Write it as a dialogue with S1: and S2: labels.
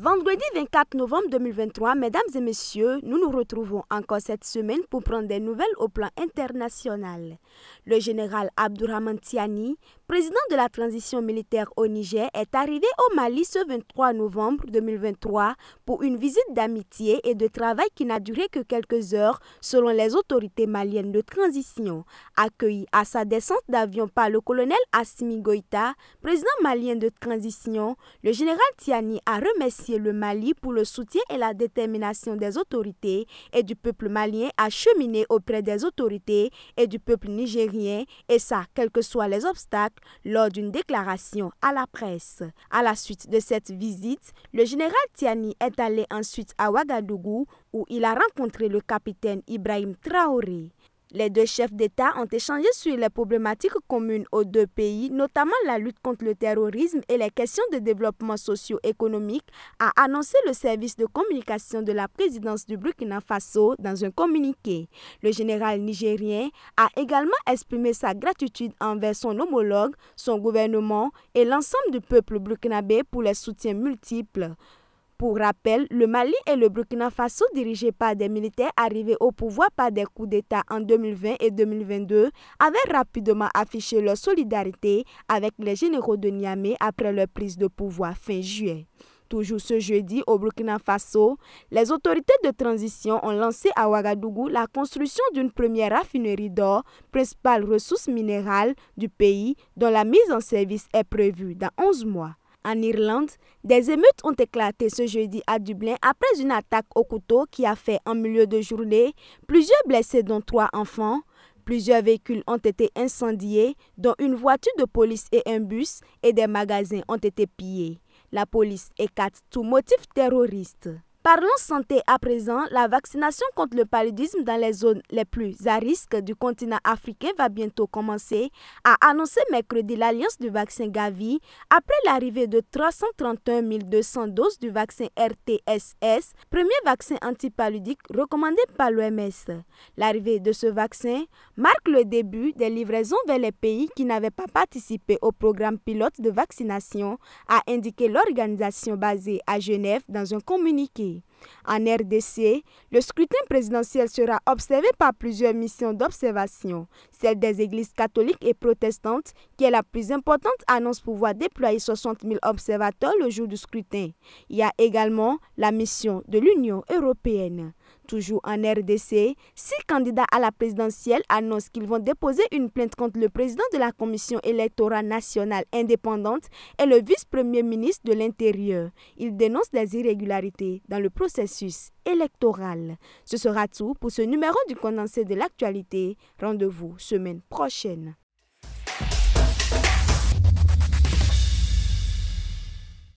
S1: Vendredi 24 novembre 2023, mesdames et messieurs, nous nous retrouvons encore cette semaine pour prendre des nouvelles au plan international. Le général Abdourahmane Tiani, président de la transition militaire au Niger, est arrivé au Mali ce 23 novembre 2023 pour une visite d'amitié et de travail qui n'a duré que quelques heures selon les autorités maliennes de transition. Accueilli à sa descente d'avion par le colonel Assimi Goïta, président malien de transition, le général Tiani a remercié le Mali pour le soutien et la détermination des autorités et du peuple malien à cheminer auprès des autorités et du peuple nigérien, et ça, quels que soient les obstacles, lors d'une déclaration à la presse. À la suite de cette visite, le général Tiani est allé ensuite à Ouagadougou où il a rencontré le capitaine Ibrahim Traoré. Les deux chefs d'État ont échangé sur les problématiques communes aux deux pays, notamment la lutte contre le terrorisme et les questions de développement socio-économique, a annoncé le service de communication de la présidence du Burkina Faso dans un communiqué. Le général nigérien a également exprimé sa gratitude envers son homologue, son gouvernement et l'ensemble du peuple burkinabé pour les soutiens multiples. Pour rappel, le Mali et le Burkina Faso, dirigés par des militaires arrivés au pouvoir par des coups d'État en 2020 et 2022, avaient rapidement affiché leur solidarité avec les généraux de Niamey après leur prise de pouvoir fin juillet. Toujours ce jeudi, au Burkina Faso, les autorités de transition ont lancé à Ouagadougou la construction d'une première raffinerie d'or, principale ressource minérale du pays, dont la mise en service est prévue dans 11 mois. En Irlande, des émeutes ont éclaté ce jeudi à Dublin après une attaque au couteau qui a fait en milieu de journée plusieurs blessés dont 3 enfants. Plusieurs véhicules ont été incendiés, dont une voiture de police et un bus, et des magasins ont été pillés. La police écarte tout motif terroriste. Parlons santé à présent. La vaccination contre le paludisme dans les zones les plus à risque du continent africain va bientôt commencer, a annoncé mercredi l'Alliance du vaccin Gavi après l'arrivée de 331 200 doses du vaccin RTSS, premier vaccin antipaludique recommandé par l'OMS. L'arrivée de ce vaccin marque le début des livraisons vers les pays qui n'avaient pas participé au programme pilote de vaccination, a indiqué l'organisation basée à Genève dans un communiqué. En RDC, le scrutin présidentiel sera observé par plusieurs missions d'observation. Celle des églises catholiques et protestantes, qui est la plus importante, annonce pouvoir déployer 60 000 observateurs le jour du scrutin. Il y a également la mission de l'Union européenne. Toujours en RDC, 6 candidats à la présidentielle annoncent qu'ils vont déposer une plainte contre le président de la Commission électorale nationale indépendante et le vice-premier ministre de l'Intérieur. Ils dénoncent des irrégularités dans le processus électoral. Ce sera tout pour ce numéro du condensé de l'actualité. Rendez-vous semaine prochaine.